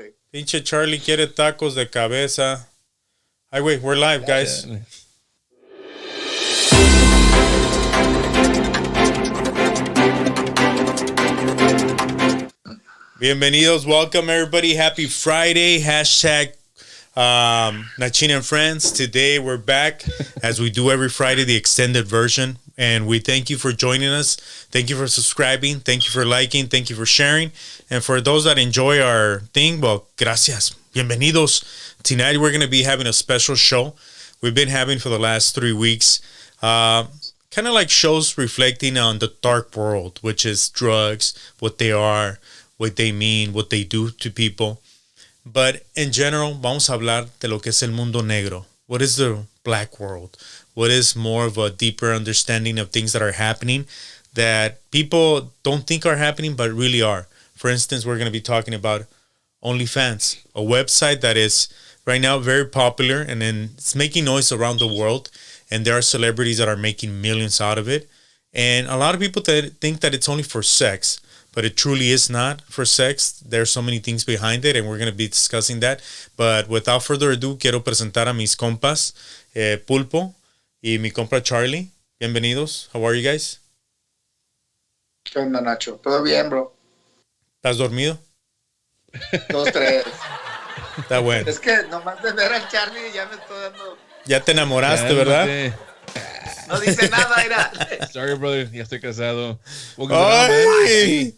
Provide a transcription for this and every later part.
güey. Pinche Charlie quiere tacos de cabeza. Ay, güey, we're live, guys. Bienvenidos, welcome everybody. Happy Friday. Hashtag Nachin and Friends. Today we're back as we do every Friday, the extended version. And we thank you for joining us. Thank you for subscribing. Thank you for liking. Thank you for sharing. And for those that enjoy our thing, well, gracias. Bienvenidos. Tonight we're going to be having a special show we've been having for the last 3 weeks. Kind of like shows reflecting on the dark world, which is drugs, what they are, what they mean, what they do to people. But in general, vamos a hablar de lo que es el mundo negro. What is the black world? What is more of a deeper understanding of things that are happening that people don't think are happening but really are. For instance, we're going to be talking about OnlyFans, a website that is right now very popular and then it's making noise around the world. And there are celebrities that are making millions out of it. And a lot of people think that it's only for sex, but it truly is not for sex. There's so many things behind it, and we're going to be discussing that. But without further ado, quiero presentar a mis compas, Pulpo y mi compa Charlie. Bienvenidos. How are you guys? ¿Qué onda, Nacho? ¿Todo bien, bro? ¿Estás dormido? 2, 3. Está bueno. Es que nomás de ver al Charlie ya me estoy dando... Ya te enamoraste, ¿verdad? No dice nada, mira. Sorry, brother. Ya estoy casado. Ay.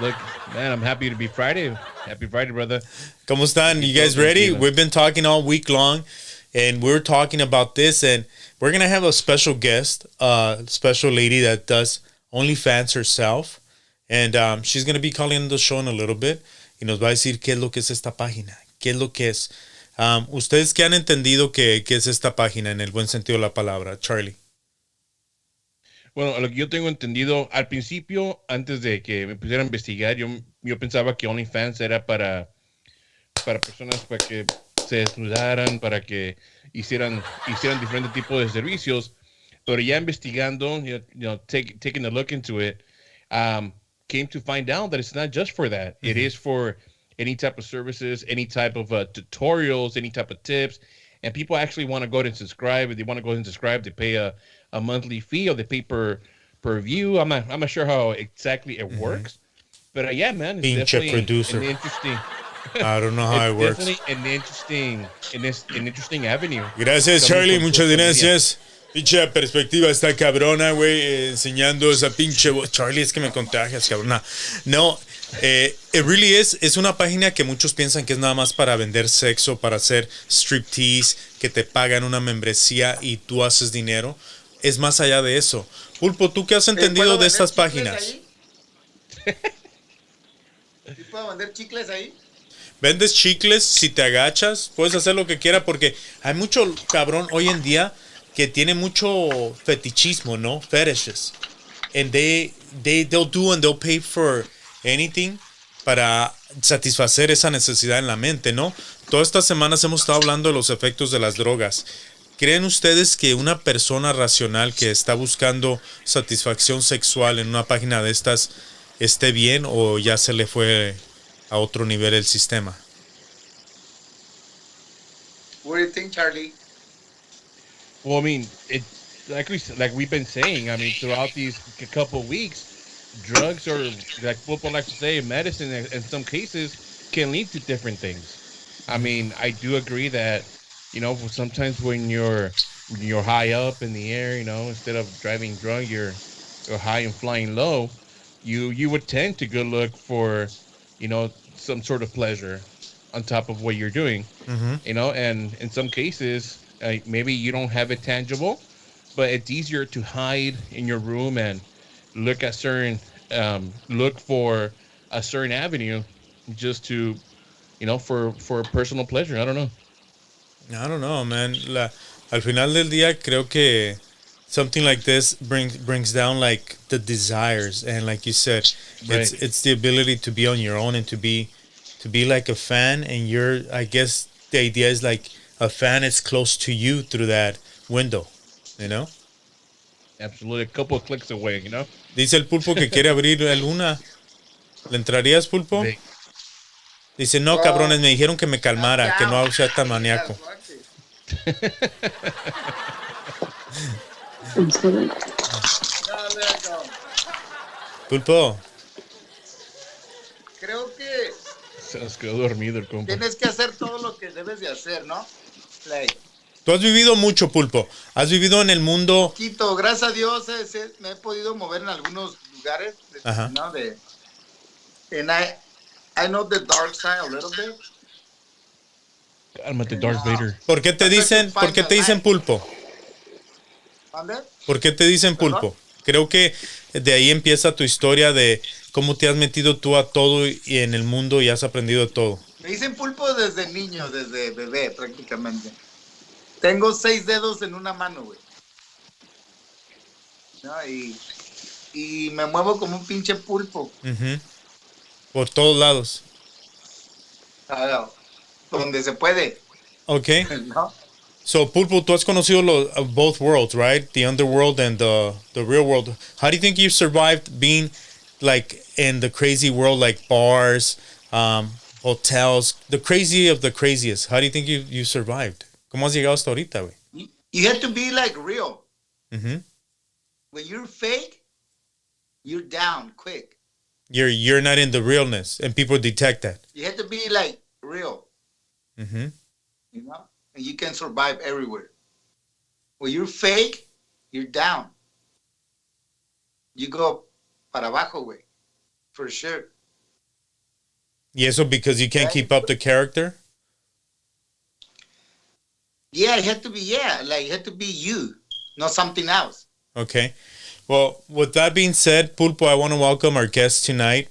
Look, man, I'm happy to be Friday. Happy Friday, brother. ¿Cómo están? You guys ready? We've been talking all week long, and we're talking about this, and we're going to have a special guest, special lady that does OnlyFans herself, and she's going to be calling the show in a little bit, y nos va a decir qué es lo que es esta página, qué es lo que es. ¿Ustedes qué han entendido que es esta página en el buen sentido de la palabra, Charlie? Bueno, lo que yo tengo entendido, al principio, antes de que me pusiera a investigar, yo pensaba que OnlyFans era para personas para que se desnudaran, para que hicieran diferentes tipos de servicios, pero ya investigando, taking a look into it, came to find out that it's not just for that. Mm-hmm. It is for any type of services, any type of tutorials, any type of tips. And people actually want to go ahead and subscribe. If they want to go ahead and subscribe, they pay a monthly fee or they pay per view. I'm not sure how exactly it works. But yeah, man, it's definitely producer. An interesting... I don't know how it works. Definitely an interesting avenue. Gracias, Charlie. Muchas gracias. Pinche perspectiva está cabrona, güey, enseñando esa pinche voz. Charlie, es que me contagias, cabrona. No, it really is. Es una página que muchos piensan que es nada más para vender sexo, para hacer striptease, que te pagan una membresía y tú haces dinero. Es más allá de eso. Pulpo, ¿tú qué has entendido de estas páginas? ¿Sí puedo vender chicles ahí? Vendes chicles, si te agachas, puedes hacer lo que quieras porque hay mucho cabrón hoy en día que tiene mucho fetichismo, ¿no? Fetishes. And they'll do and they'll pay for anything para satisfacer esa necesidad en la mente, ¿no? Todas estas semanas hemos estado hablando de los efectos de las drogas. ¿Creen ustedes que una persona racional que está buscando satisfacción sexual en una página de estas esté bien o ya se le fue a otro nivel el sistema? What do you think, Charlie? Well, I mean, like we've been saying, I mean, throughout these couple of weeks, drugs or, like people like to say, medicine in some cases can lead to different things. I mean, I do agree that, sometimes when you're high up in the air, instead of driving drunk, you're high and flying low, you would tend to go look for, some sort of pleasure on top of what you're doing, and in some cases, maybe you don't have it tangible, but it's easier to hide in your room and look for a certain avenue just to, for personal pleasure. I don't know, man. Al final del día, creo que something like this brings down like the desires, and like you said, right. It's the ability to be on your own and to be like a fan, and I guess the idea is like a fan is close to you through that window, Absolutely, a couple of clicks away, Dice el Pulpo que quiere abrir una. ¿Le entrarías, Pulpo? Dice, no, cabrones, me dijeron que me calmara, que no sea tan maníaco. Pulpo. Creo que Se nos quedó dormido el compa. tienes que hacer todo lo que debes de hacer, ¿no? Like, Tú has vivido mucho, Pulpo. Has vivido en el mundo. poquito, gracias a Dios me he podido mover en algunos lugares, Ajá. ¿no? And I know the dark side a little bit. Cálmate, Darth Vader. ¿Por qué te dicen Pulpo? ¿Dónde? ¿Por qué te dicen Pulpo? Creo que de ahí empieza tu historia de cómo te has metido tú a todo y en el mundo y has aprendido todo. Me dicen pulpo desde niño, desde bebé prácticamente. Tengo 6 dedos en una mano, güey. ¿No? Y me muevo como un pinche pulpo. Uh-huh. Por todos lados. Donde se puede. Okay. ¿No? So, Pulpo, tú has conocido both worlds, right? The underworld and the real world. How do you think you survived being like in the crazy world, like bars, hotels, the crazy of the craziest? How do you think you survived? ¿Cómo has llegado hasta ahorita, güey? You have to be like real. Mm-hmm. When you're fake, you're down quick. You're not in the realness, and people detect that. You have to be like real. Mm-hmm. You know? And you can survive everywhere. When you're fake, you're down. You go para abajo, güey. For sure. Y eso because you can't keep up the character? Yeah, it had to be, like, it had to be you, not something else. Okay. Well, with that being said, Pulpo, I want to welcome our guest tonight.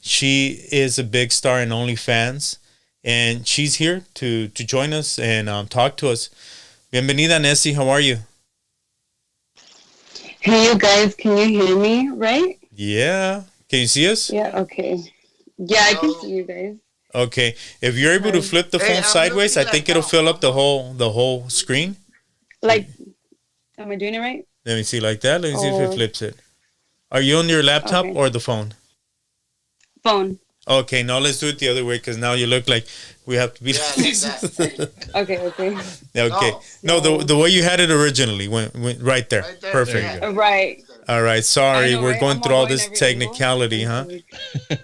She is a big star in OnlyFans, and she's here to join us and talk to us. Bienvenida, Nessie. How are you? Hey, you guys, can you hear me, right? Yeah. Can you see us? Yeah, okay. Yeah, I can see you guys. Okay. If you're able to flip the phone sideways, I think it'll fill up the whole screen. Like, am I doing it right? Let me see like that. Let me see if it flips it. Are you on your laptop or the phone? Phone. Okay, now let's do it the other way because now you look like we have to be like that. Okay. Okay. No, the way you had it originally went right there. Right there, Perfect. yeah. Right. All right. Sorry, I know, we're right? going I'm through all avoiding this every technicality, angle. huh?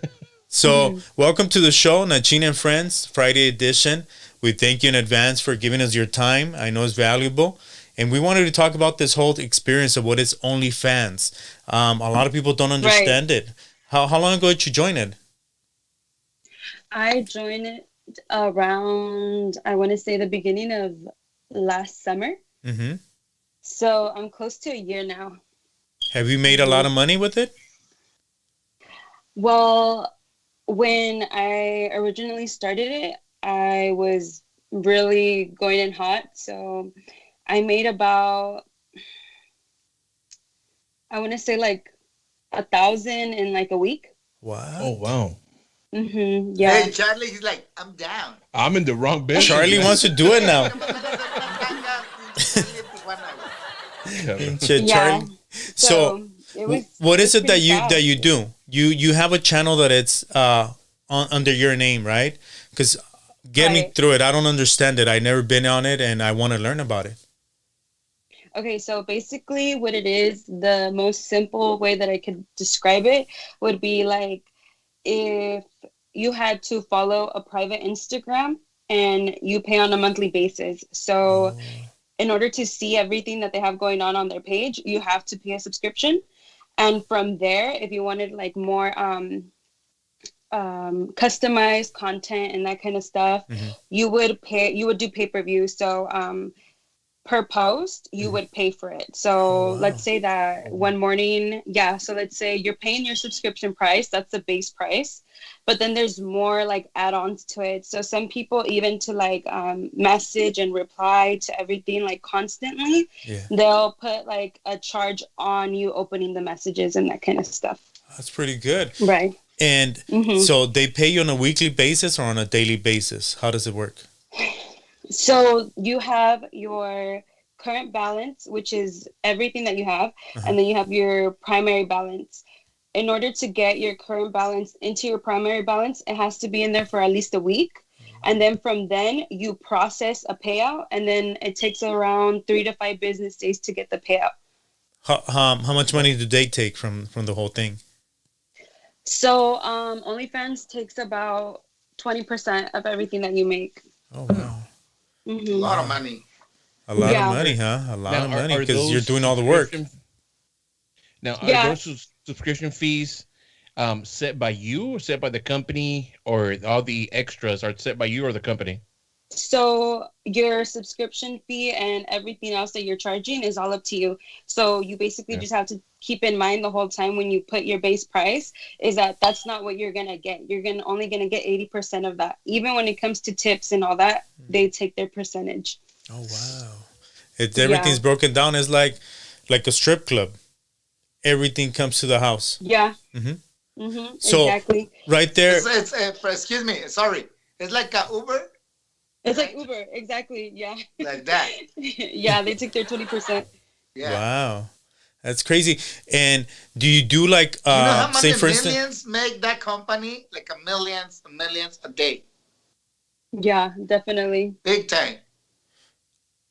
So, welcome to the show, Nachina and Friends, Friday edition. We thank you in advance for giving us your time. I know it's valuable. And we wanted to talk about this whole experience of what is OnlyFans. A lot of people don't understand it. How long ago did you join it? I joined it around, I want to say the beginning of last summer. Mm-hmm. So I'm close to a year now. Have you made a lot of money with it? Well, when I originally started it, I was really going in hot. So I made about, I want to say like 1,000 in like a week. Wow. Oh, wow. Mm-hmm. Yeah. Hey, Charlie, he's like, I'm down. I'm in the wrong business. Charlie wants to do it now. Yeah. Charlie. So it was, what is it that pretty you fast. do? You have a channel that it's under your name, right? Because get me Right. through it. I don't understand it. I've never been on it, and I want to learn about it. Okay, so basically what it is, the most simple way that I could describe it would be like if you had to follow a private Instagram and you pay on a monthly basis. So in order to see everything that they have going on their page, you have to pay a subscription. And from there, if you wanted like more customized content and that kind of stuff, you would do pay-per-view. So per post, you would pay for it. So let's say that one morning, so let's say you're paying your subscription price, that's the base price, but then there's more like add-ons to it. So some people even to like message and reply to everything like constantly, they'll put like a charge on you opening the messages and that kind of stuff. That's pretty good. Right. And so they pay you on a weekly basis or on a daily basis? How does it work? So you have your current balance, which is everything that you have, and then you have your primary balance. in order to get your current balance into your primary balance, it has to be in there for at least a week. And then from then you process a payout, and then it takes around 3 to 5 business days to get the payout. How much money do they take from the whole thing? So OnlyFans takes about 20% of everything that you make. Oh wow, A Mm-hmm. lot of money. a lot Yeah. of money, huh? A lot Now, of money are because you're those doing all the work. Now, are Yeah. those subscription fees set by you, or set by the company, or all the extras are set by you or the company? So your subscription fee and everything else that you're charging is all up to you. So you basically Yeah. just have to keep in mind the whole time when you put your base price is that that's not what you're gonna get. You're only gonna get 80% of that. Even when it comes to tips and all that, they take their percentage. Oh wow, everything's Yeah. broken down. It's like a strip club. Everything comes to the house. Yeah. Mhm. Mm-hmm. So Exactly. right there, It's excuse me, sorry. It's like a Uber, It's like right? Uber. Exactly. Yeah. Like that. Yeah, they take their 20%. Yeah. wow, that's crazy. And do you do like You know how say many for instance? millions make that company? Like millions a day. Yeah, definitely. Big time.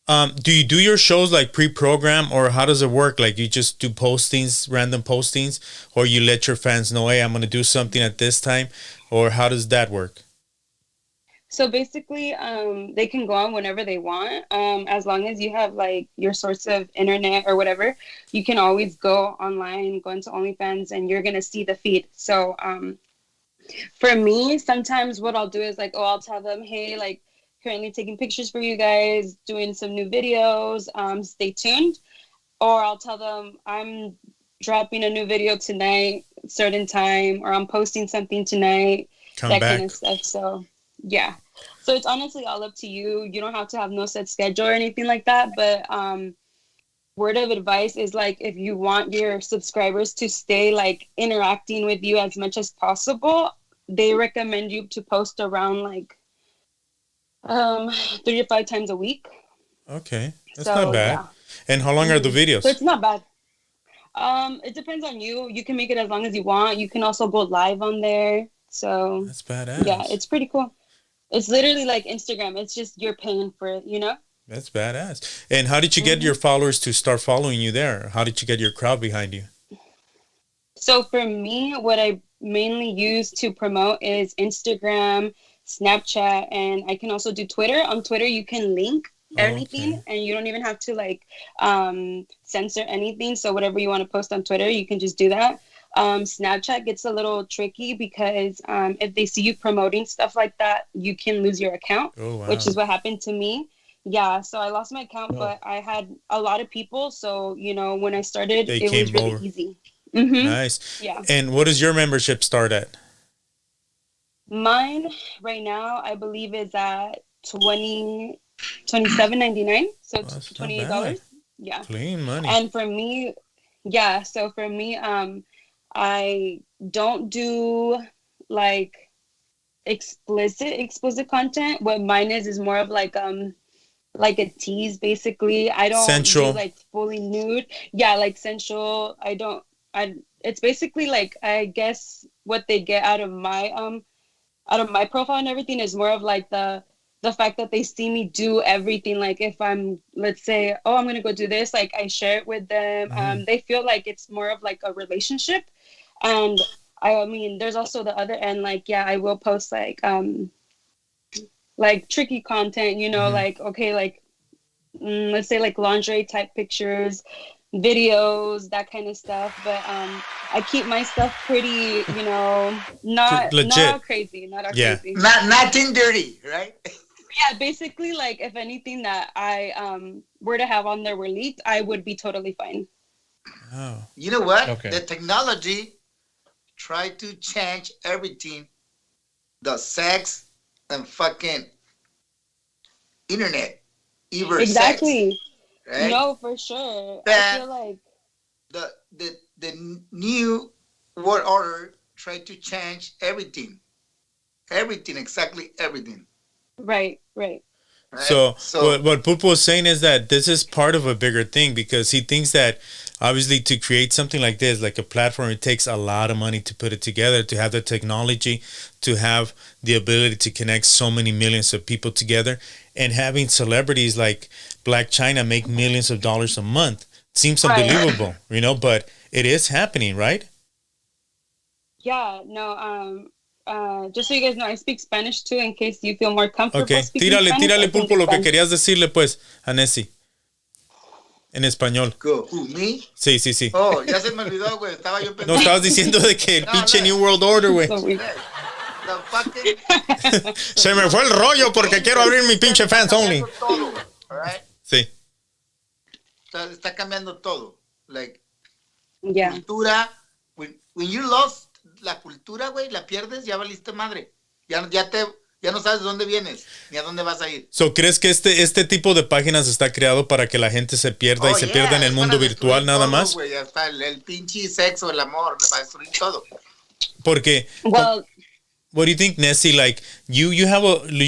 Do you do your shows like pre-program, or how does it work? Like you just do postings, random postings, or you let your fans know, hey, I'm gonna do something at this time, or how does that work? So basically, they can go on whenever they want. As long as you have like your source of internet or whatever, you can always go online, go into OnlyFans, and you're gonna see the feed. So for me, sometimes what I'll do is like, I'll tell them, hey, like currently taking pictures for you guys, doing some new videos. Stay tuned. Or I'll tell them I'm dropping a new video tonight, certain time, or I'm posting something tonight, Come that back. kind of stuff. So yeah. So it's honestly all up to you. You don't have to have no set schedule or anything like that. But word of advice is like if you want your subscribers to stay like interacting with you as much as possible, they recommend you to post around like 3 to 5 times a week. Okay, that's not So bad. yeah. And how long are the So videos? it's not bad. It depends on you. You can make it as long as you want. You can also go live on there. So That's yeah, badass. it's pretty cool. It's literally like Instagram. It's just you're paying for it, you know? That's badass. And how did you get Mm-hmm. your followers to start following you there? How did you get your crowd behind you? So for me, what I mainly use to promote is Instagram, Snapchat, and I can also do Twitter. On Twitter, you can link anything, Okay. and you don't even have to like censor anything. So whatever you want to post on Twitter, you can just do that. Snapchat gets a little tricky because if they see you promoting stuff like that, you can lose your account, Oh wow. which is what happened to me. Yeah, so I lost my account, No. but I had a lot of people. So, when I started, They it was came really over. easy. Mm-hmm. Nice. Yeah. And what does your membership start at? Mine right now, I believe, is at $27.99. So Well, it's that's not $28. bad. Yeah. Clean money. And for me, yeah, so for me, I don't do like explicit content. What mine is more of like a tease basically. I don't do Sensual. like fully nude. Yeah, like sensual. I it's basically like I guess what they get out of my profile and everything is more of like the fact that they see me do everything. Like if I'm, let's say, I'm gonna go do this, like I share it with them. Mhm. They feel like it's more of like a relationship. And I mean, there's also the other end, like, yeah, I will post like tricky content, Mhm. like, okay, like let's say like lingerie type pictures, videos, that kind of stuff. But I keep my stuff pretty, not Legit. all crazy, not all Yeah. crazy. Nothing dirty, right? Yeah, basically, like if anything that I were to have on there were leaked, I would be totally fine. Oh. You know what? Okay. The technology tried to change everything. The sex and fucking internet. Even Exactly. sex, right? No, for sure. I That feel like the new world order tried to change everything. Everything, exactly everything. right. Right? So, So what Pulpo was saying is that this is part of a bigger thing because he thinks that obviously to create something like this, like a platform, it takes a lot of money to put it together, to have the technology, to have the ability to connect so many millions of people together, and having celebrities like Black China make millions of dollars a month seems Right. unbelievable, but it is happening, right? Yeah, no, just so you guys know, I speak Spanish too, in case you feel more comfortable Ok, speaking Spanish. tírale I can Pulpo do lo que Spanish. querías decirle pues a Nessie en español. go. Who, me? Sí, sí, sí. Oh, ya se me olvidó, güey. Estaba yo No, pensando. estabas diciendo de que el No, pinche look. New World Order, güey. So weak. Hey, the fucking Se me fue el rollo porque quiero abrir mi pinche fans only. Está cambiando todo, güey. All right? Sí. Está cambiando todo. Like, Yeah. cultura. When you lost la cultura, güey, la pierdes, ya valiste madre. Ya no sabes de dónde vienes, ni a dónde vas a ir. So, ¿crees que este tipo de páginas está creado para que la gente se pierda y se pierda en el es mundo para virtual destruir nada todo, más? güey, hasta el pinche sexo, el amor, va a destruir todo. Porque, Well, what do you think, Nessie? Like, you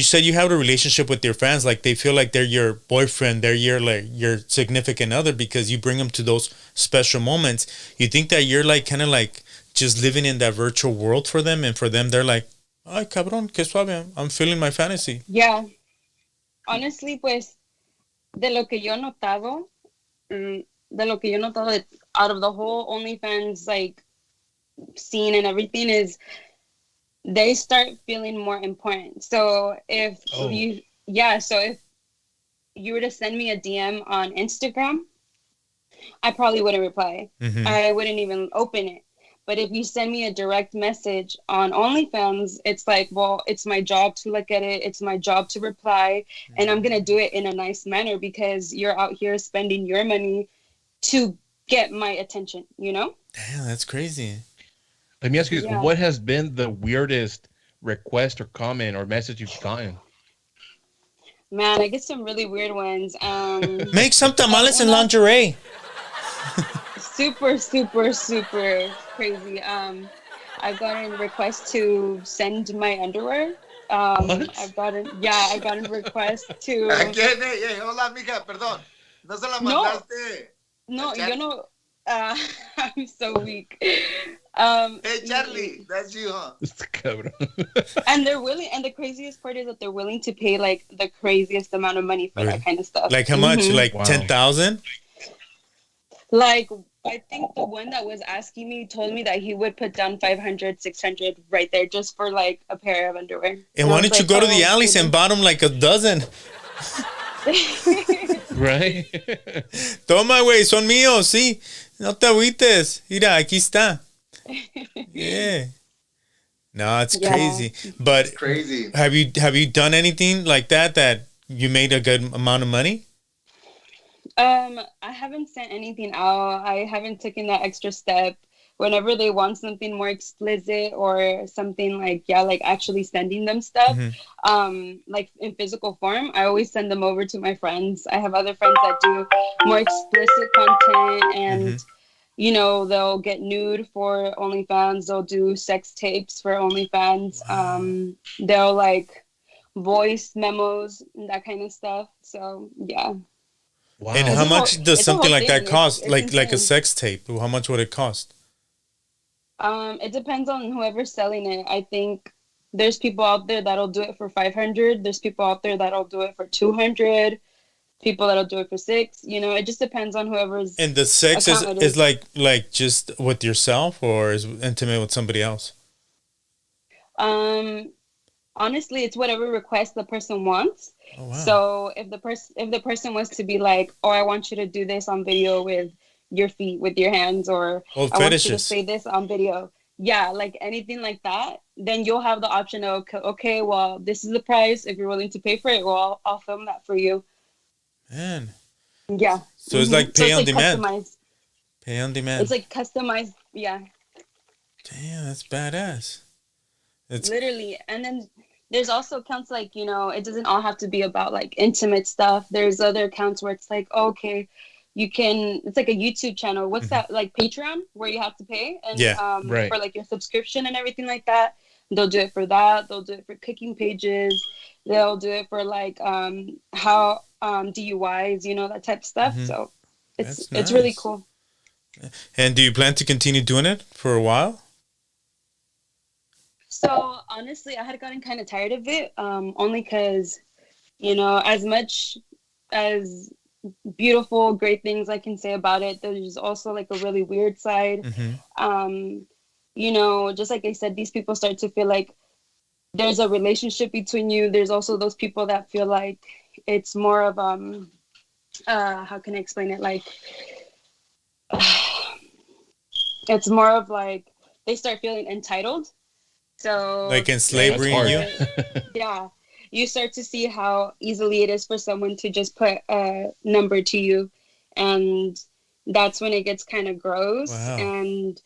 said you have a relationship with your fans, like they feel like they're your boyfriend, they're your significant other because you bring them to those special moments. You think that you're like kind of like just living in that virtual world for them, and for them they're like, ay cabrón, qué suave, I'm feeling my fantasy. yeah. Honestly, pues, de lo que yo he notado, out of the whole OnlyFans, like, scene and everything is they start feeling more important. So if if you were to send me a DM on Instagram, I probably wouldn't reply. Mm-hmm. I wouldn't even open it. But if you send me a direct message on OnlyFans, it's like, well, it's my job to look at it. It's my job to reply. And I'm going to do it in a nice manner because you're out here spending your money to get my attention, Damn, that's crazy. Let me ask you, Yeah. what has been the weirdest request or comment or message you've gotten? Man, I get some really weird ones. Make some tamales and lingerie. Super, super, super crazy. I've gotten requests to send my underwear. What? I've gotten requests to. ¿Quién? Hey, hola, mija, perdón. No se la No. mandaste. No, Char- you know, I'm so weak. Hey, Charlie, that's you, huh? Este cabrón. And they're willing, and the craziest part is that they're willing to pay like the craziest amount of money for that kind of stuff. Like how much? Mhm. Like Wow. 10,000? Like, I think the one that was asking me told me that he would put down 500, 600 right there just for like a pair of underwear. And why don't you go to the alleys and buy them like a dozen? Right? Toma, güey, son míos, sí. No te agüites. Mira, aquí está. Yeah. No, it's Yeah. crazy. But Crazy. have you done anything like that you made a good amount of money? I haven't sent anything out. I haven't taken that extra step. Whenever they want something more explicit or something like actually sending them stuff, like in physical form, I always send them over to my friends. I have other friends that do more explicit content, and they'll get nude for OnlyFans. They'll do sex tapes for OnlyFans. Wow. They'll like voice memos and that kind of stuff. So yeah. Wow. And how much does it's a something whole like that thing. cost? It's Like a insane. sex tape? How much would it cost? It depends on whoever's selling it. I think there's people out there that'll do it for 500. There's people out there that'll do it for 200. People that'll do it for 6. It just depends on whoever's. And the sex is, account it is like just with yourself or is intimate with somebody else? Honestly, it's whatever request the person wants. Oh, wow. So if the person was to be like, oh, I want you to do this on video with your feet, with your hands, or Old I want you to fetishes. say this on video. Yeah, like anything like that, then you'll have the option of, okay, well, this is the price. If you're willing to pay for it, well, I'll film that for you. Man. Yeah. So it's like pay on demand. Customized. Pay on demand. It's like customized. Yeah. Damn, that's badass. It's Literally. And then there's also accounts like, it doesn't all have to be about like intimate stuff. There's other accounts where it's like, okay, it's like a YouTube channel. What's that? Like Patreon, where you have to pay and Yeah, right. for like your subscription and everything like that. they'll do it for that. They'll do it for cooking pages. They'll do it for like how DUIs, that type of stuff. Mhm. So That's it's really nice. cool. And do you plan to continue doing it for a while? So honestly, I had gotten kind of tired of it, only because, as much as beautiful, great things I can say about it, there's also like a really weird side. Mhm. Just like I said, these people start to feel like there's a relationship between you. There's also those people that feel like it's more of how can I explain it? Like it's more of like they start feeling entitled. So Like Yeah, that's enslaving hard. you? yeah, you start to see how easily it is for someone to just put a number to you, and that's when it gets kind of gross. Wow. And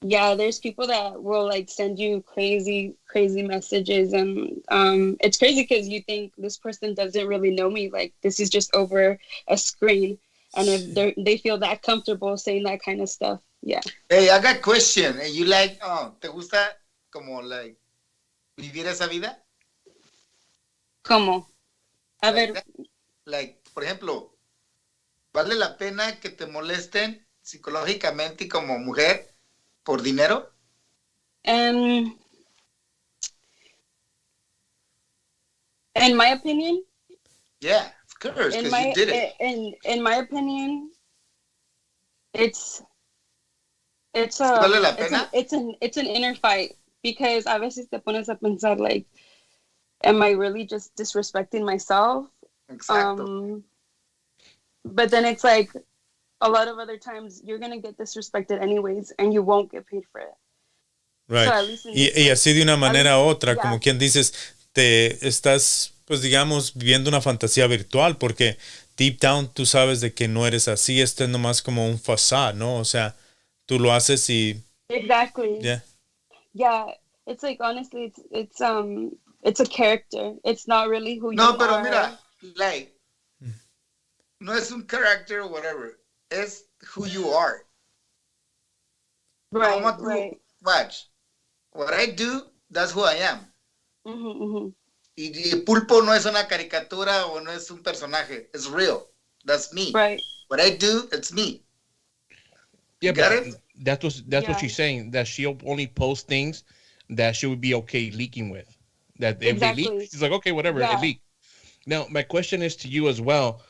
yeah, there's people that will like send you crazy messages, and it's crazy because you think this person doesn't really know me, like this is just over a screen, and if they feel that comfortable saying that kind of stuff, yeah. Hey, I got a question. And you like, ¿te gusta como like vivir esa vida? Como a Like ver, that? Like, por ejemplo, ¿vale la pena que te molesten psicológicamente y como mujer por dinero? um in my opinion, Yeah, of course, because you did it. in my opinion, it's ¿Sí vale la pena? it's an inner fight, because a veces te pones a pensar like, am I really just disrespecting myself? Exacto. But then it's like a lot of other times you're gonna get disrespected anyways, and you won't get paid for it. Right. So at least in Y, this y way, así de una manera u otra, como yeah, quien dices, te estás, pues digamos, viviendo una fantasía virtual, porque deep down tú sabes de que no eres así, esto es nomás como un facade, ¿no? O sea, tú lo haces y, exactly. yeah. Yeah, it's like honestly, it's a character. It's not really who No, you pero are. mira, like, no es un character or whatever. Es who you are. Right, Como tú, right. watch. What I do, that's who I am. Mm-hmm. Y Pulpo no es una caricatura o no es un personaje. It's real. That's me. Right. What I do, it's me. Yeah, You got but it? that's Yeah. what she's saying, that she'll only post things that she would be okay leaking with. That if they leak, Exactly. she's like, okay, whatever, it Yeah. leaked. Now, my question is to you as well.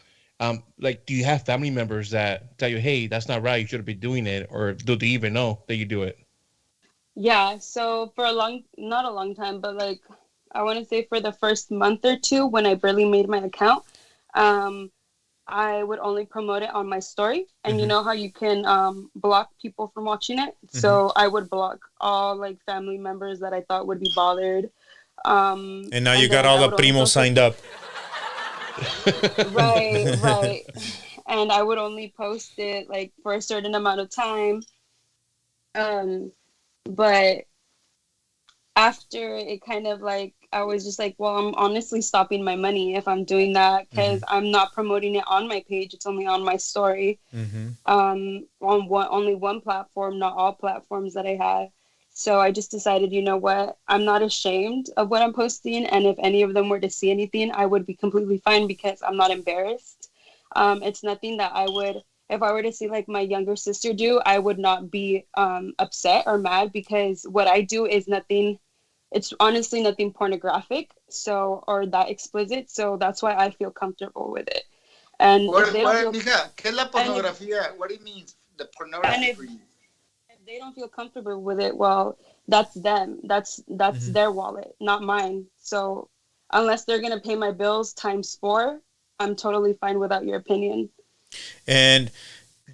Like, do you have family members that tell you, hey, that's not right, you shouldn't be doing it, or do they even know that you do it? Yeah. So for not a long time, but like I want to say for the first month or two when I barely made my account, I would only promote it on my story. And you Mhm. know how you can block people from watching it? So I would block all like family members that I thought would be bothered. And now you And got then all I the would only primos post it. signed up. Right, right. And I would only post it like for a certain amount of time. But after it kind of like I was just like, well, I'm honestly stopping my money if I'm doing that, because I'm not promoting it on my page. It's only on my story. Mhm. On only one platform, not all platforms that I have. So I just decided, you know what? I'm not ashamed of what I'm posting, and if any of them were to see anything, I would be completely fine because I'm not embarrassed. It's nothing that I would, if I were to see like my younger sister do, I would not be upset or mad, because what I do is nothing. It's honestly nothing pornographic, so or that explicit. So that's why I feel comfortable with it. And if they don't feel, Mija, ¿qué es la and if, pornografía? What do you mean, the and pornography if for you? if they don't feel comfortable with it, well, that's them. That's Mhm. their wallet, not mine. So unless they're gonna pay my bills times four, I'm totally fine without your opinion. And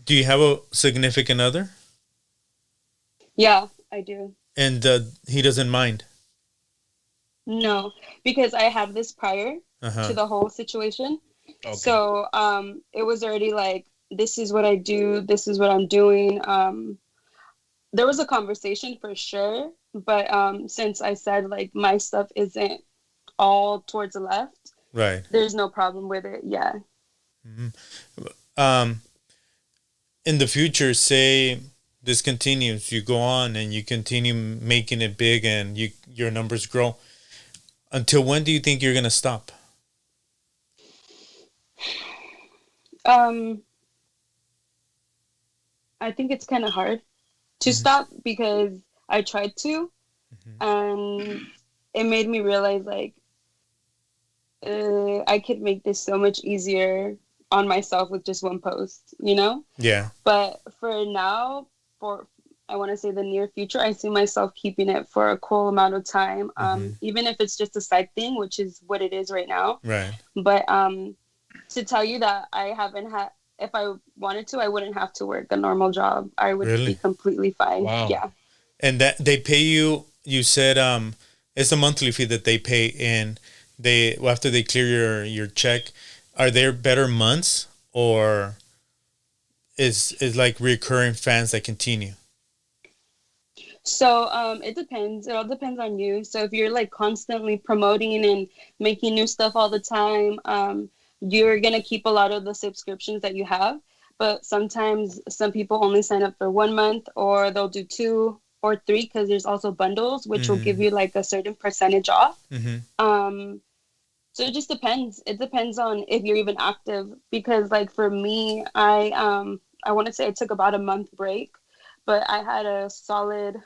do you have a significant other? Yeah, I do. And he doesn't mind. No, because I had this prior Uh-huh. to the whole situation. Okay. So it was already like, this is what I do, this is what I'm doing. There was a conversation for sure, but since I said like my stuff isn't all towards the left, Right. there's no problem with it. Yeah. Um, in the future, say this continues, you go on and you continue making it big, and your numbers grow. Until when do you think you're gonna stop? Um, I think it's kind of hard to stop because I tried to, and it made me realize like I could make this so much easier on myself with just one post, you know? Yeah. But for now, for I want to say the near future, I see myself keeping it for a cool amount of time, even if it's just a side thing, which is what it is right now. Right. But to tell you that I haven't had, if I wanted to, I wouldn't have to work a normal job. I would Really? be completely fine. Wow. Yeah. And that they pay you. You said it's a monthly fee that they pay, and they after they clear your check. Are there better months, or is like recurring fans that continue? So it depends. It all depends on you. So if you're like constantly promoting and making new stuff all the time, you're gonna keep a lot of the subscriptions that you have. But sometimes some people only sign up for 1 month, or they'll do 2 or 3 because there's also bundles, which will give you like a certain percentage off. So it just depends. It depends on if you're even active. Because like for me, I want to say I took about a month break, but I had a solid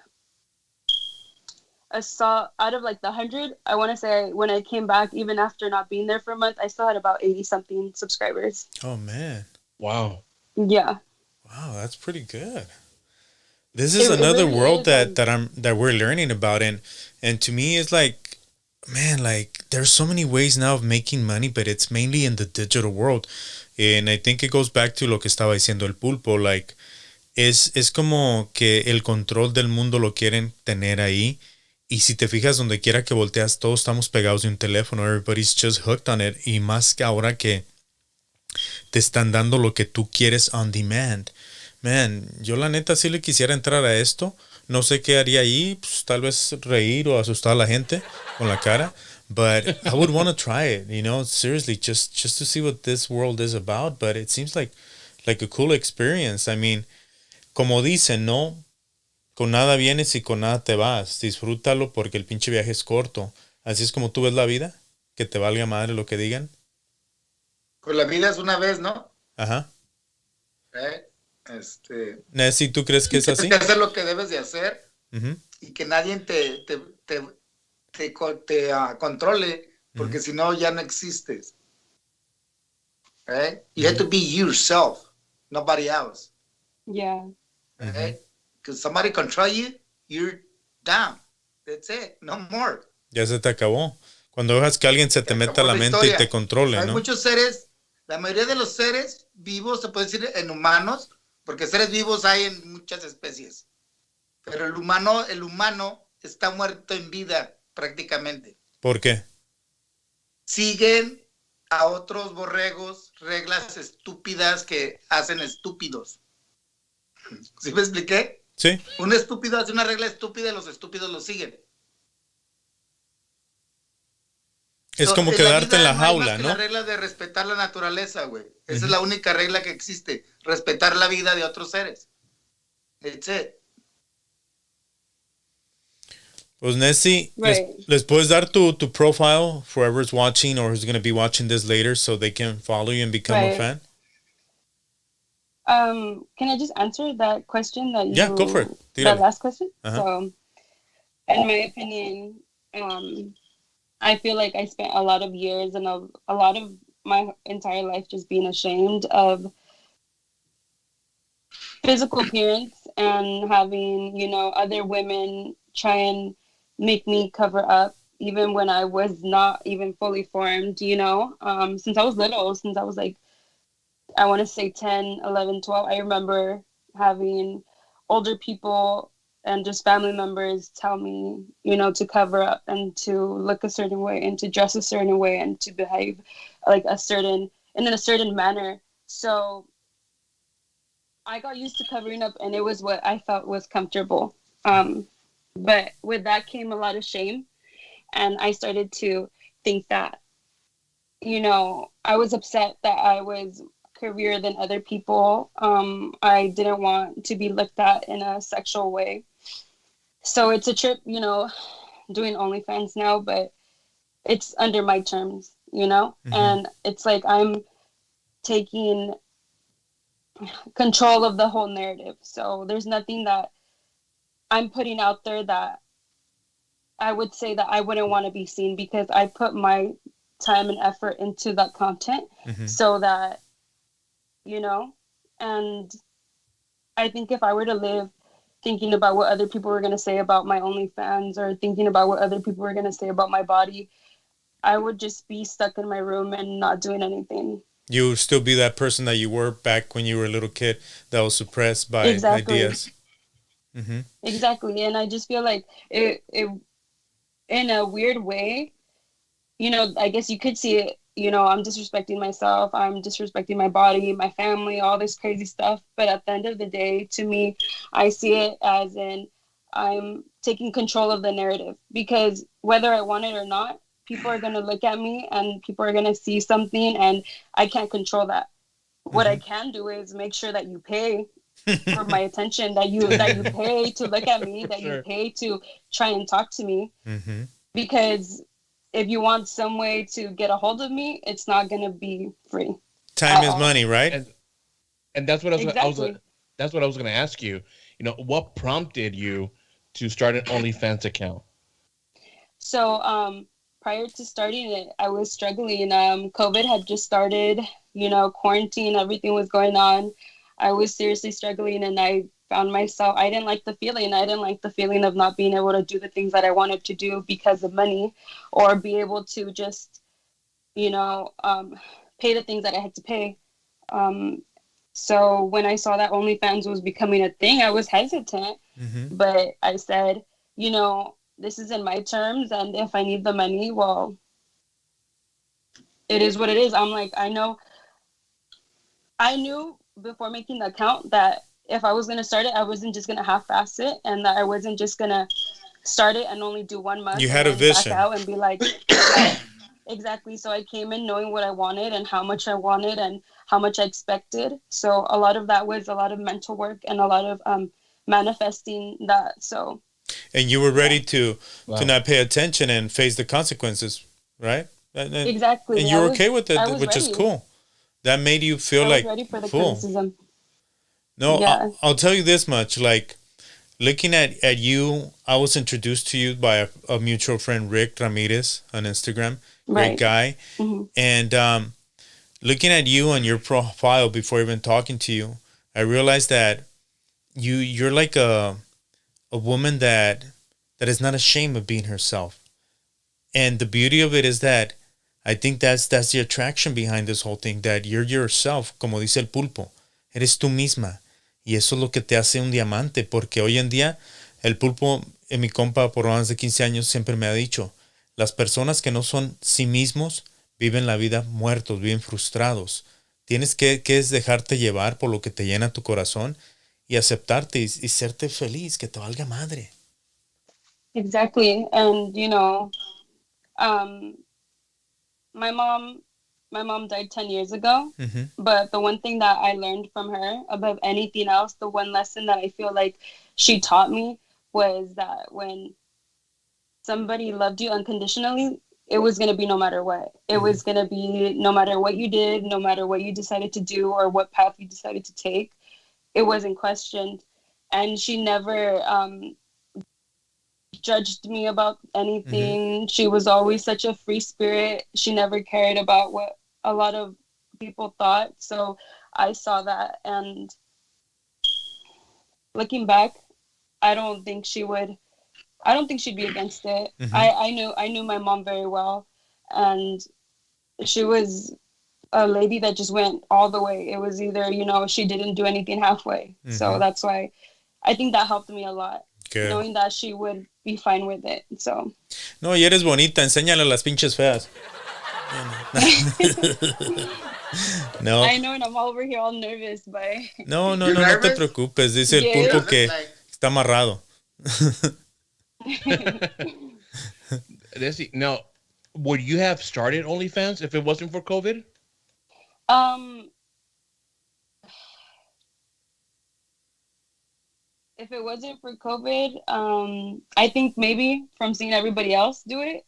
out of like the 100. I want to say when I came back, even after not being there for a month, I still had about 80 something subscribers. Oh man. Wow. Yeah. Wow, that's pretty good. This is It another really world is, that we're learning about, and to me it's like, man, like there's so many ways now of making money, but it's mainly in the digital world. And I think it goes back to lo que estaba diciendo el pulpo, like es como que el control del mundo lo quieren tener ahí. Y si te fijas donde quiera que volteas, todos estamos pegados de un teléfono. Everybody's just hooked on it. Y más que ahora que te están dando lo que tú quieres on demand. Man, yo la neta sí le quisiera entrar a esto. No sé qué haría ahí. Pues, tal vez reír o asustar a la gente con la cara. But I would want to try it, you know, seriously, just to see what this world is about. But it seems like a cool experience. I mean, como dicen, ¿no? Con nada vienes y con nada te vas. Disfrútalo porque el pinche viaje es corto. Así es como tú ves la vida. Que te valga madre lo que digan. Pues la vida es una vez, ¿no? Ajá. Nancy, ¿tú crees que es así? Tienes que hacer lo que debes de hacer y que nadie te controle, porque si no ya no existes. You have to be yourself, nobody else. Yeah. Because somebody control you, you're down. That's it, no more. Ya se te acabó. Cuando dejas que alguien se te meta a la mente y te controle, Hay ¿no? muchos seres, la mayoría de los seres vivos, se puede decir en humanos, porque seres vivos hay en muchas especies. Pero el humano está muerto en vida prácticamente. ¿Por qué? Siguen a otros borregos reglas estúpidas que hacen estúpidos. ¿Sí me expliqué? Sí. Un estúpido hace una regla estúpida y los estúpidos lo siguen. Es como quedarte en la jaula, ¿no? La regla de respetar la naturaleza, güey. Esa es la única regla que existe. Respetar la vida de otros seres. That's it. Pues Nessie, Right. les puedes dar tu profile for whoever's watching or who's going to be watching this later so they can follow you and become a fan? Can I just answer that question that you... Yeah, go for it. That last question? Uh-huh. So, in my opinion, I feel like I spent a lot of years and a lot of my entire life just being ashamed of physical appearance and having, you know, other women try and make me cover up even when I was not even fully formed, you know, since I was little, since I was like, I want to say 10, 11, 12, I remember having older people and just family members tell me, you know, to cover up and to look a certain way and to dress a certain way and to behave like in a certain manner. So I got used to covering up and it was what I felt was comfortable. But with that came a lot of shame. And I started to think that, you know, I was upset that I was career than other people. I didn't want to be looked at in a sexual way. So it's a trip, you know, doing OnlyFans now, but it's under my terms, you know? And it's like I'm taking control of the whole narrative. So there's nothing that I'm putting out there that I would say that I wouldn't want to be seen, because I put my time and effort into that content so that, you know, and I think if I were to live thinking about what other people were going to say about my OnlyFans, or thinking about what other people were going to say about my body, I would just be stuck in my room and not doing anything. You would still be that person that you were back when you were a little kid that was suppressed by ideas. Exactly. And I just feel like it in a weird way, you know, I guess you could see it, you know, I'm disrespecting myself, I'm disrespecting my body, my family, all this crazy stuff. But at the end of the day, to me, I see it as in I'm taking control of the narrative, because whether I want it or not, people are going to look at me and people are going to see something, and I can't control that. What I can do is make sure that you pay for my attention, that you pay to look at me, that you pay to try and talk to me. Because if you want some way to get a hold of me, it's not going to be free. Time is money, right? And that's what I was that's what I was going to ask you. You know, what prompted you to start an OnlyFans account? So, prior to starting it, I was struggling. COVID had just started, you know, quarantine, everything was going on. I was seriously struggling, and I found myself, I didn't like the feeling. I didn't like the feeling of not being able to do the things that I wanted to do because of money, or be able to just, you know, pay the things that I had to pay. So when I saw that OnlyFans was becoming a thing, I was hesitant, but I said, you know, this is in my terms, and if I need the money, well, it is what it is. I'm like, I knew before making the account that if I was going to start it, I wasn't just going to half-ass it, and that I wasn't just going to start it and only do 1 month. You had a vision. Back out and be like, yeah, exactly. So I came in knowing what I wanted and how much I wanted and how much I expected. So a lot of that was a lot of mental work and a lot of manifesting that. So. And you were ready to not pay attention and face the consequences, right? Exactly. And you were okay with it, which is cool. That made you feel like ready for the cool. criticism. No, yeah. I'll tell you this much. Like, looking at you, I was introduced to you by a mutual friend, Rick Ramirez, on Instagram. Great guy. And looking at you on your profile before even talking to you, I realized that you're like a woman that is not ashamed of being herself. And the beauty of it is that I think that's the attraction behind this whole thing, that you're yourself, como dice el pulpo, eres tú misma. Y eso es lo que te hace un diamante, porque hoy en día el pulpo, mi compa por más de 15 años, siempre me ha dicho, las personas que no son sí mismos viven la vida muertos, viven frustrados. Tienes que dejarte llevar por lo que te llena tu corazón y aceptarte y serte feliz, que te valga madre. Exactly. And, you know, my mom died 10 years ago, but the one thing that I learned from her above anything else, the one lesson that I feel like she taught me, was that when somebody loved you unconditionally, it was going to be no matter what. It was going to be no matter what you did, no matter what you decided to do or what path you decided to take. It wasn't questioned. And she never judged me about anything. She was always such a free spirit. She never cared about what a lot of people thought. So I saw that, and looking back, I don't think she'd be against it. I knew my mom very well, and she was a lady that just went all the way. It was either, you know, she didn't do anything halfway. So that's why I think that helped me a lot. Good. Knowing that she would be fine with it. So. No, y eres bonita, enséñale a las pinches feas. No. I know, and I'm over here all nervous, but. No te preocupes. Dice el pulpo que está amarrado. Now, would you have started OnlyFans if it wasn't for COVID? if it wasn't for COVID, I think maybe from seeing everybody else do it,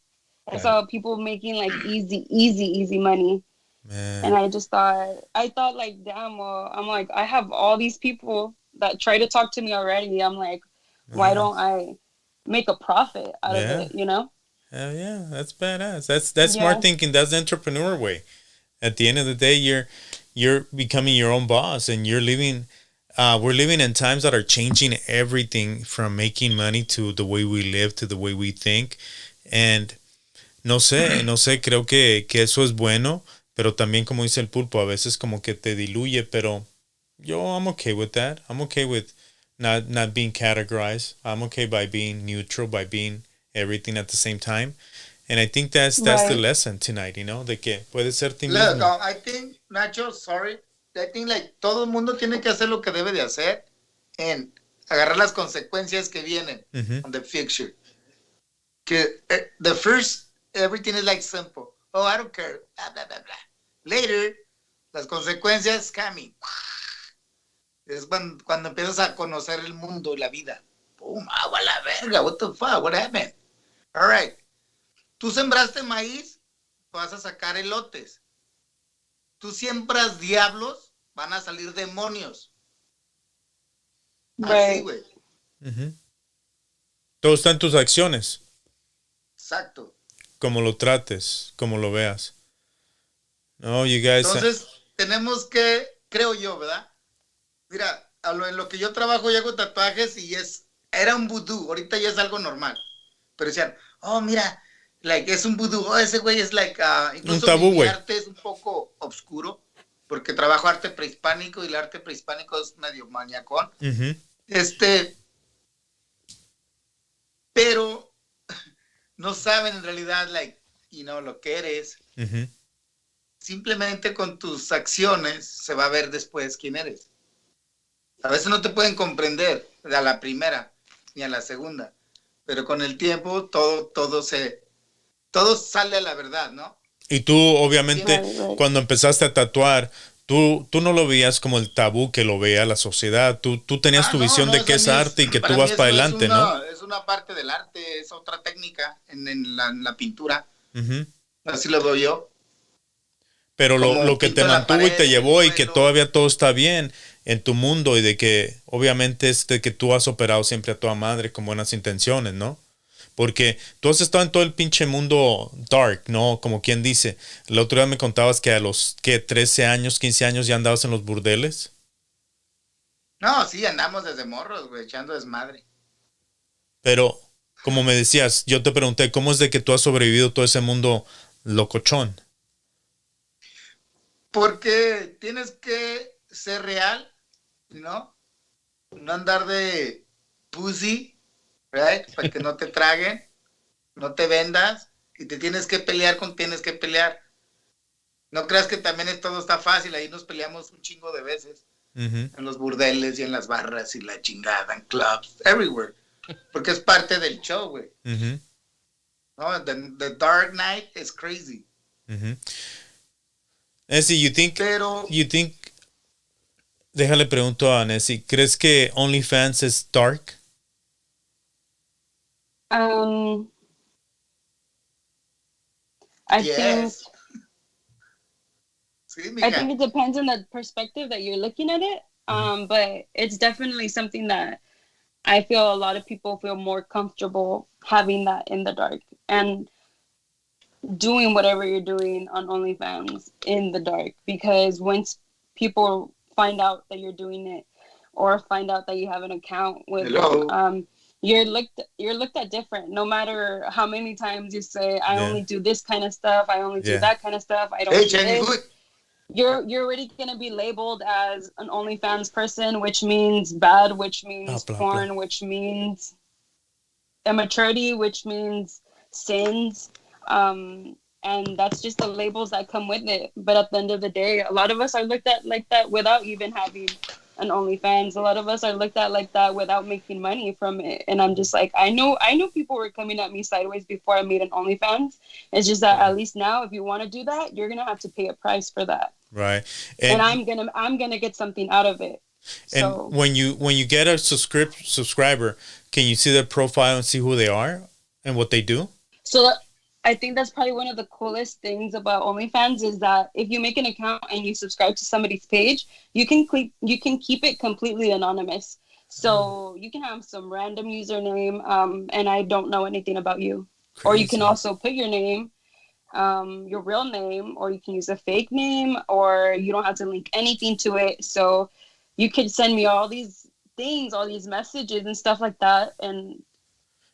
I saw people making like easy money. Man. And I thought like, damn, well, I'm like, I have all these people that try to talk to me already. I'm like, why don't I make a profit out of it, you know? Hell yeah, that's badass. That's smart thinking. That's the entrepreneur way. At the end of the day, you're becoming your own boss, and you're living. We're living in times that are changing everything from making money to the way we live to the way we think. And no sé, creo que eso es bueno, pero también como dice el pulpo, a veces como que te diluye, pero I'm okay with that. I'm okay with not being categorized. I'm okay by being neutral, by being everything at the same time. And I think that's the lesson tonight, you know, de que puede ser ti mismo. Look, I think, Nacho, sorry, I think like todo el mundo tiene que hacer lo que debe de hacer en agarrar las consecuencias que vienen on the future. Que the first, everything is like simple. Oh, I don't care, blah, blah, blah, blah. Later, las consecuencias coming. Es cuando empiezas a conocer el mundo y la vida. Boom, a la verga, what the fuck, what happened? All right. Tú sembraste maíz, vas a sacar elotes. Tú siembras diablos, van a salir demonios. Así, güey. Todo está en tus acciones. Exacto. Como lo trates, como lo veas. No, you guys. Entonces, tenemos que, creo yo, ¿verdad? Mira, en lo que yo trabajo y hago tatuajes y era un vudú, ahorita ya es algo normal. Pero decían, oh, mira, like, es un vudú, oh, ese güey es like, incluso un tabú, mi arte es un poco oscuro, porque trabajo arte prehispánico y el arte prehispánico es medio maniacón. Pero no saben en realidad, like, you know, lo que eres. Simplemente con tus acciones se va a ver después quién eres. A veces no te pueden comprender a la primera ni a la segunda, pero con el tiempo todo sale a la verdad, ¿no? Y tú, obviamente, cuando empezaste a tatuar, tú no lo veías como el tabú que lo vea la sociedad. Tú tenías tu visión de que es arte y que tú vas para adelante, ¿no? Es una parte del arte, es otra técnica en la pintura. Así lo veo yo. Pero lo que te mantuvo y te llevó y que todavía todo está bien en tu mundo y de que obviamente es de que tú has operado siempre a toda madre con buenas intenciones, ¿no? Porque tú has estado en todo el pinche mundo dark, ¿no? Como quien dice. El otro día me contabas que a los 13 años, 15 años ya andabas en los burdeles. No, sí, andamos desde morros, güey, echando desmadre. Pero, como me decías, yo te pregunté, ¿cómo es de que tú has sobrevivido todo ese mundo locochón? Porque tienes que ser real, ¿no? No andar de pussy, right? Para que no te traguen, no te vendas y te tienes que pelear con tienes que pelear. No creas que también todo está fácil, ahí nos peleamos un chingo de veces. En los burdeles y en las barras y la chingada, en clubs, everywhere. Porque es parte del show, güey. No, the dark night is crazy. Nessie, you think, déjale pregunto a Nessie, ¿crees que OnlyFans es dark? I think it depends on the perspective that you're looking at it. But it's definitely something that I feel a lot of people feel more comfortable having that in the dark and doing whatever you're doing on OnlyFans in the dark, because once people find out that you're doing it or find out that you have an account with you're looked at different, no matter how many times you say I only do this kind of stuff, I only do that kind of stuff, I don't do this. You're already going to be labeled as an OnlyFans person, which means bad, which means porn, which means immaturity, which means sins. And that's just the labels that come with it. But at the end of the day, a lot of us are looked at like that without even having an OnlyFans. A lot of us are looked at like that without making money from it. And I'm just like, I know people were coming at me sideways before I made an OnlyFans. It's just that at least now, if you want to do that, you're gonna have to pay a price for that. Right. And I'm gonna get something out of it. And So when you get a subscriber, can you see their profile and see who they are and what they do? So I think that's probably one of the coolest things about OnlyFans is that if you make an account and you subscribe to somebody's page, you can keep it completely anonymous. So you can have some random username, and I don't know anything about you. Crazy. Or you can also put your name, your real name, or you can use a fake name, or you don't have to link anything to it. So you could send me all these things, all these messages and stuff like that, and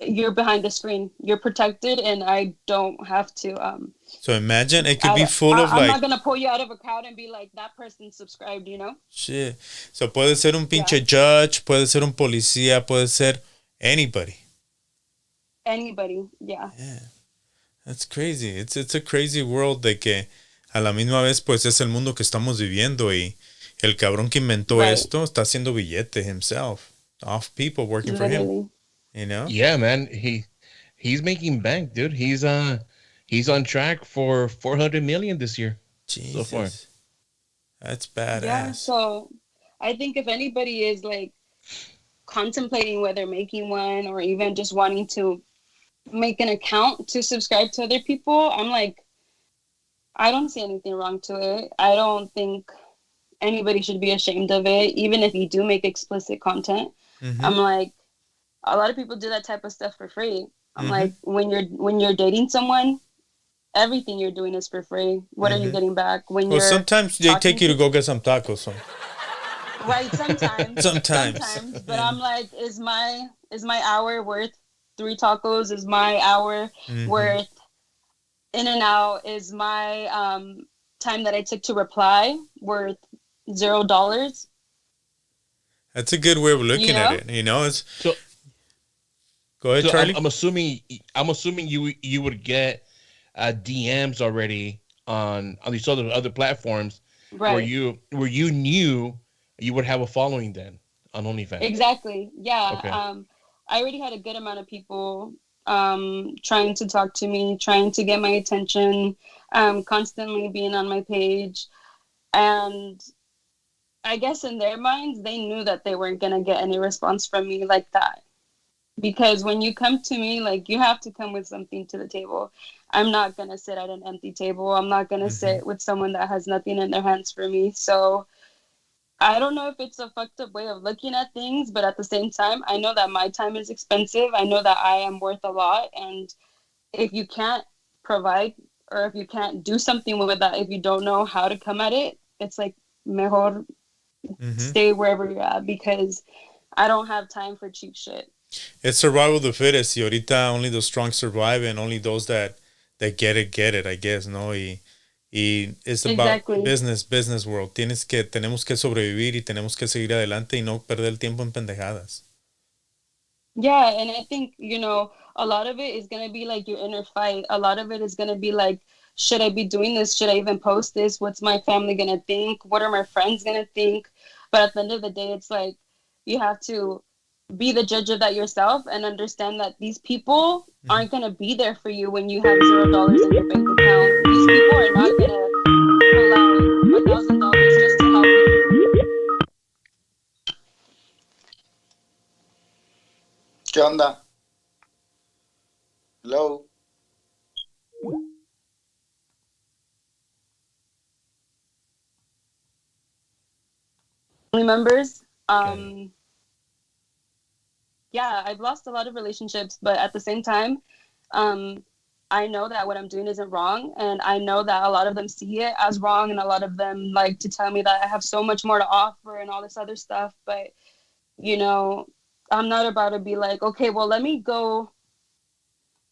you're behind the screen. You're protected, and I don't have to. So imagine it could be full of I'm like not gonna pull you out of a crowd and be like that person subscribed. shit. So puede ser un pinche Yeah. judge, puede ser un policía, puede ser anybody. Anybody, yeah. Yeah. That's crazy. It's a crazy world de que a la misma vez pues es el mundo que estamos viviendo y el cabrón que inventó Right. esto está haciendo billete himself off people working for him. Literally. You know? Yeah, man. He's making bank, dude. He's on track for 400 million this year. Jesus. So far. That's badass. Yeah. So I think if anybody is like contemplating whether making one or even just wanting to make an account to subscribe to other people, I'm like, I don't see anything wrong to it. I don't think anybody should be ashamed of it, even if you do make explicit content. Mhm. I'm like, a lot of people do that type of stuff for free. I'm Mhm. like, when you're dating someone, everything you're doing is for free. What are you Mhm. getting back when Well, you're sometimes they talking take you to to- go get some tacos. So. right? Sometimes, Sometimes. But I'm like, is my hour worth 3 tacos? Is my hour Mhm. worth in and out? Is my time that I took to reply worth $0? That's a good way of looking You know? at it. You know, it's So, go ahead, so Charlie. I'm assuming you would get DMs already on these other platforms Right. where you knew you would have a following then on OnlyFans. Exactly. Yeah. Okay. I already had a good amount of people trying to talk to me, trying to get my attention, constantly being on my page. And I guess in their minds, they knew that they weren't going to get any response from me like that. Because when you come to me, like, you have to come with something to the table. I'm not going to sit at an empty table. I'm not going to sit with someone that has nothing in their hands for me. So I don't know if it's a fucked up way of looking at things, but at the same time, I know that my time is expensive. I know that I am worth a lot. And if you can't provide or if you can't do something with that, if you don't know how to come at it, it's like, mejor Mhm. stay wherever you're at, because I don't have time for cheap shit. It's survival of the fittest. Y ahorita only the strong survive and only those that get it, I guess, ¿no? Y it's about Exactly. business world. Tenemos que sobrevivir y tenemos que seguir adelante y no perder el tiempo en pendejadas. Yeah, and I think, a lot of it is going to be like your inner fight. A lot of it is going to be like, should I be doing this? Should I even post this? What's my family going to think? What are my friends going to think? But at the end of the day, it's like you have to be the judge of that yourself and understand that these people aren't going to be there for you when you have $0 in your bank account. These people are not going to pull out $1,000 just to help you. ¿Qué onda? Hello. Family members. Yeah, I've lost a lot of relationships, but at the same time, I know that what I'm doing isn't wrong, and I know that a lot of them see it as wrong, and a lot of them like to tell me that I have so much more to offer and all this other stuff. But I'm not about to be like, okay, well, let me go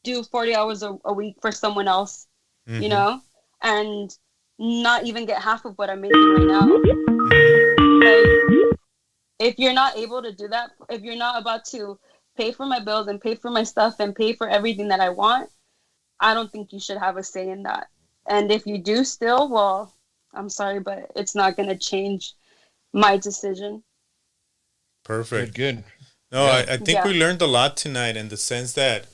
do 40 hours a week for someone else, and not even get half of what I'm making right now. Like, if you're not able to do that, if you're not about to pay for my bills and pay for my stuff and pay for everything that I want, I don't think you should have a say in that. And if you do still, well, I'm sorry, but it's not going to change my decision. Perfect. Good. No, Yeah. I think we learned a lot tonight in the sense that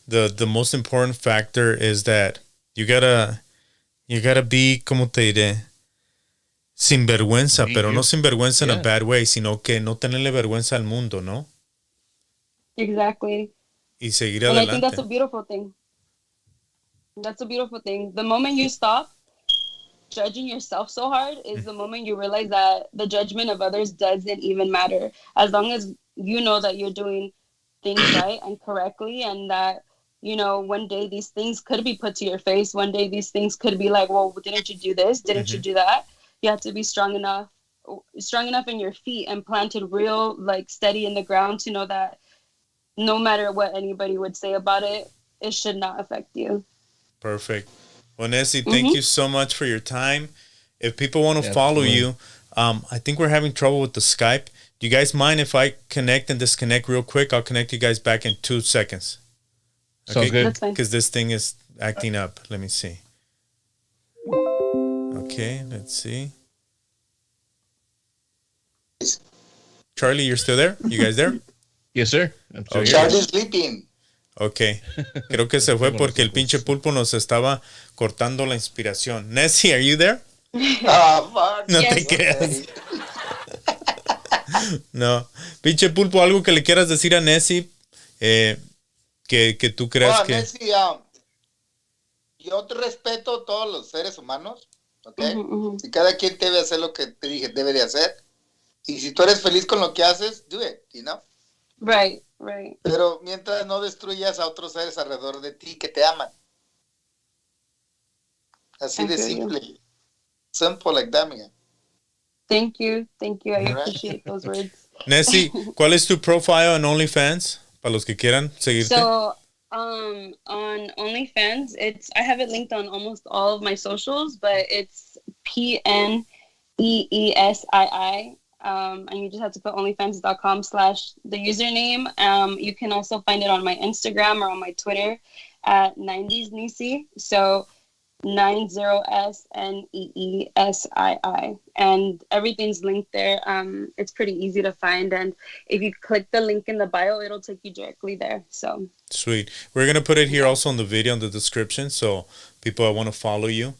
the most important factor is that you gotta be, como te diré, Sinvergüenza, Thank pero you. no sinvergüenza in a Yeah. bad way, sino que no tenerle vergüenza al mundo, ¿no? Exactly. Y seguir And I think that's adelante. a beautiful thing. That's a beautiful thing. The moment you stop judging yourself so hard is the moment you realize that the judgment of others doesn't even matter. As long as you know that you're doing things right and correctly, and that, you know, one day these things could be put to your face. One day these things could be like, well, didn't you do this? Didn't you do that? You have to be strong enough in your feet and planted real, like, steady in the ground to know that no matter what anybody would say about it, it should not affect you. Perfect. Well, Nessie, thank you so much for your time. If people want to follow you, I think we're having trouble with the Skype. Do you guys mind if I connect and disconnect real quick? I'll connect you guys back in 2 seconds. Sounds good. That's fine. Because this thing is acting up. Let me see. Okay, let's see. Charlie, you're still there? You guys there? Yes, sir. I'm still here. Charlie's sleeping. Ok. Creo que se fue porque el pinche pulpo nos estaba cortando la inspiración. Nessie, are you there? Fuck. No Yes. te creas. No. Pinche pulpo, algo que le quieras decir a Nessie que tú creas que... Nessie, yo te respeto a todos los seres humanos, ¿ok? Y cada quien debe hacer lo que te dije, debe de hacer. Y si tú eres feliz con lo que haces, do it, you know? Right, right. Pero mientras no destruyas a otros seres alrededor de ti que te aman. Así de simple. Simple like that, mija. Thank you. I Alright. appreciate those words. Nessie, ¿cuál es tu profile en OnlyFans? Para los que quieran seguirte. So, on OnlyFans, I have it linked on almost all of my socials, but it's PNEESII. And you just have to put onlyfans.com/the username. You can also find it on my Instagram or on my Twitter at 90s Nisi. So 90SNEESII. And everything's linked there. It's pretty easy to find. And if you click the link in the bio, it'll take you directly there. So Sweet. We're going to put it here also in the video in the description. So people that want to follow you,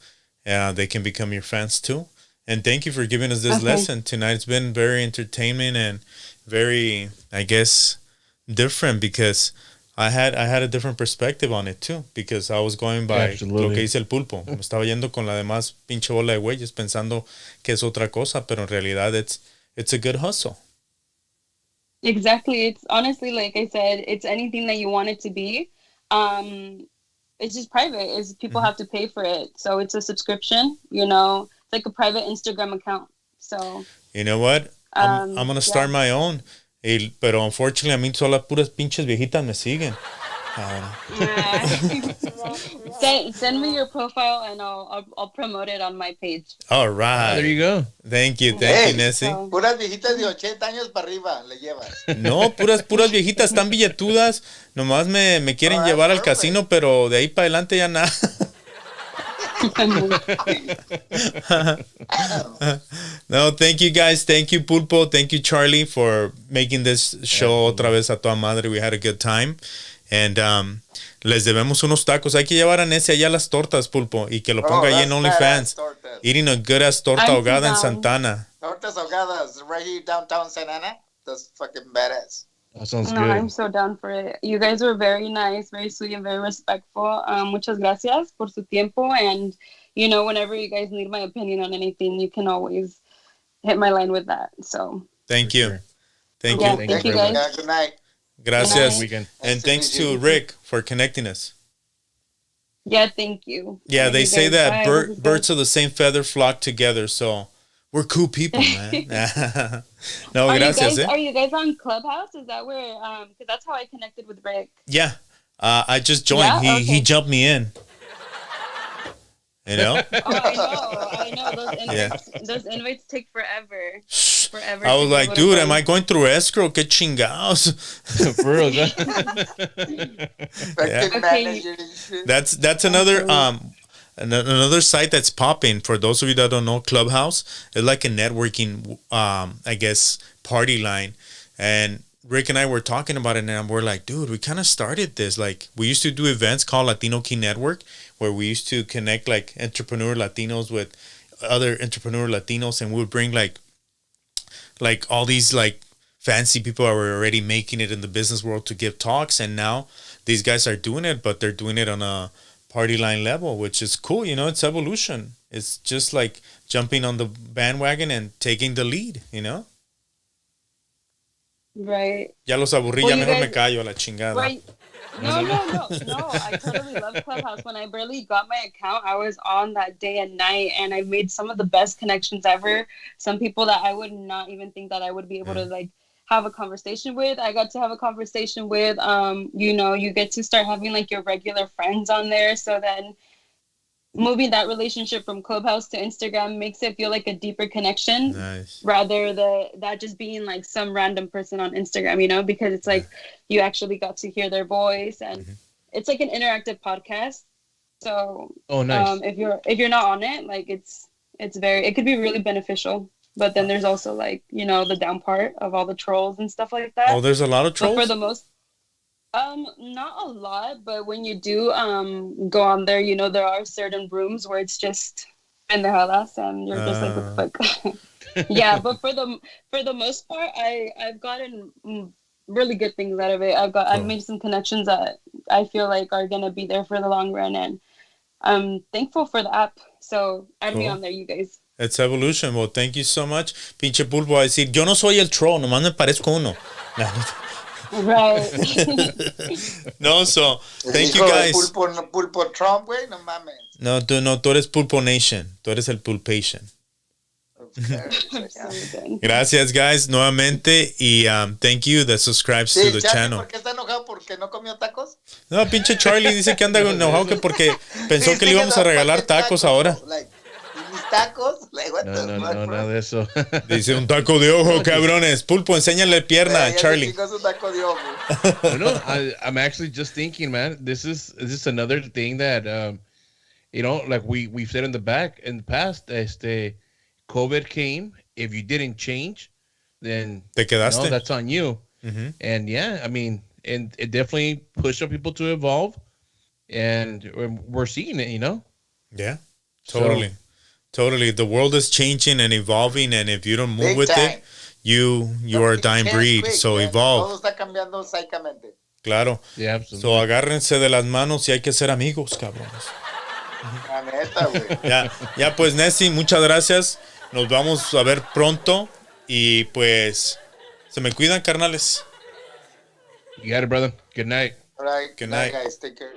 they can become your fans too. And thank you for giving us this lesson tonight. It's been very entertaining and very, I guess, different because I had a different perspective on it too, because I was going by lo que dice el pulpo. Me estaba yendo con la demás pinche bola de güeyes pensando que es otra cosa, pero en realidad it's a good hustle. Exactly. It's honestly, like I said, it's anything that you want it to be. It's just private. People have to pay for it. So it's a subscription, you know. It's like a private Instagram account. So you know what? I'm going to start my own. Pero unfortunately, a mí solo puras pinches viejitas me siguen. Send me your profile and I'll promote it on my page. All right. There you go. Thank you, Nessie. Puras viejitas de 80 años para arriba le llevas. No, puras viejitas tan billetudas. Nomás me quieren llevar al casino, pero de ahí para adelante ya nada. No, thank you guys. Thank you, Pulpo. Thank you, Charlie, for making this show otra vez a toda madre. We had a good time. And les debemos unos tacos. Hay que llevar a Nessie allá las tortas, Pulpo, y que lo ponga ahí en OnlyFans. Eating a good ass torta ahogada en Santana. Tortas ahogadas right here downtown Santa Ana. That's fucking badass. That sounds good. I'm so down for it. You guys were very nice, very sweet, and very respectful. Muchas gracias por su tiempo. And, you know, whenever you guys need my opinion on anything, you can always hit my line with that. So thank you. Sure. Thank Yeah, you. thank you guys. Good night. Gracias. Weekend. And thanks to Rick for connecting us. Yeah, thank you. Yeah, they say that Bye. birds of the same feather flock together. So we're cool people, man. No, gracias. Are you guys on Clubhouse? Is that where? Because that's how I connected with Rick. Yeah, I just joined. Yeah? He jumped me in. You know? Oh, I know. Those invites take forever. I was like, dude, am I going through escrow? Que chingados. For real, That's another another site that's popping. For those of you that don't know, Clubhouse is like a networking, I guess, party line. And Rick and I were talking about it, and we're like, dude, we kind of started this. Like, we used to do events called Latino Key Network, where we used to connect like entrepreneur Latinos with other entrepreneur Latinos, and we would bring like all these like fancy people that were already making it in the business world to give talks, and now these guys are doing it, but they're doing it on a party line level, which is cool. You know, it's evolution. It's just like jumping on the bandwagon and taking the lead, you know? Right. Ya los aburrí, Well, ya you mejor me guys- callo a la chingada. Right. No. I totally love Clubhouse. When I barely got my account, I was on that day and night, and I made some of the best connections ever. Some people that I would not even think that I would be able to like have a conversation with. I got to have a conversation with. You know, you get to start having like your regular friends on there. So then moving that relationship from Clubhouse to Instagram makes it feel like a deeper connection. Nice. Rather that just being like some random person on Instagram, you know, because it's like you actually got to hear their voice, and it's like an interactive podcast. So nice. if you're not on it, like it could be really beneficial. But then there's also like, you know, the down part of all the trolls and stuff like that. Oh, there's a lot of trolls? But for the most not a lot, but when you do go on there, you know, there are certain rooms where it's just pendejadas and you're just like, what the fuck? Yeah, but for the most part, I've gotten really good things out of it. I've made some connections that I feel like are gonna be there for the long run, and I'm thankful for the app. So add me on there, you guys. It's evolution. Well, thank you so much. Pinche Pulpo va a decir, yo no soy el troll, nomás me parezco uno. Right. No, so thank you guys. Pulpo Trump, güey, no mames. No, tú eres Pulpo Nation. Tú eres el Pulpation. Gracias, guys, nuevamente. Y thank you that subscribes to the channel. ¿Por qué está enojado? ¿Porque no comió tacos? No, pinche Charlie dice que anda enojado que porque pensó que le íbamos a regalar tacos ahora. Mis tacos, No, nada de eso. Dice un taco de ojo, cabrones. Pulpo, enséñale pierna a Charlie. No, I'm actually just thinking, man. This is another thing that you know, like we've said in the past, COVID came. If you didn't change, then te quedaste. No, that's on you. And yeah, I mean, and it definitely pushed people to evolve, and we're seeing it, you know. Yeah, totally. Totally. The world is changing and evolving, and if you don't move with it, you are a dying breed. So evolve. Todo está cambiando psíquicamente. Claro. Yeah, absolutely. So agárrense de las manos y hay que ser amigos, cabrones. La neta, güey. Ya pues, Nessie, muchas gracias. Nos vamos a ver pronto y pues se me cuidan, carnales. You got it, brother. Good night. All right. Good night. Guys. Take care.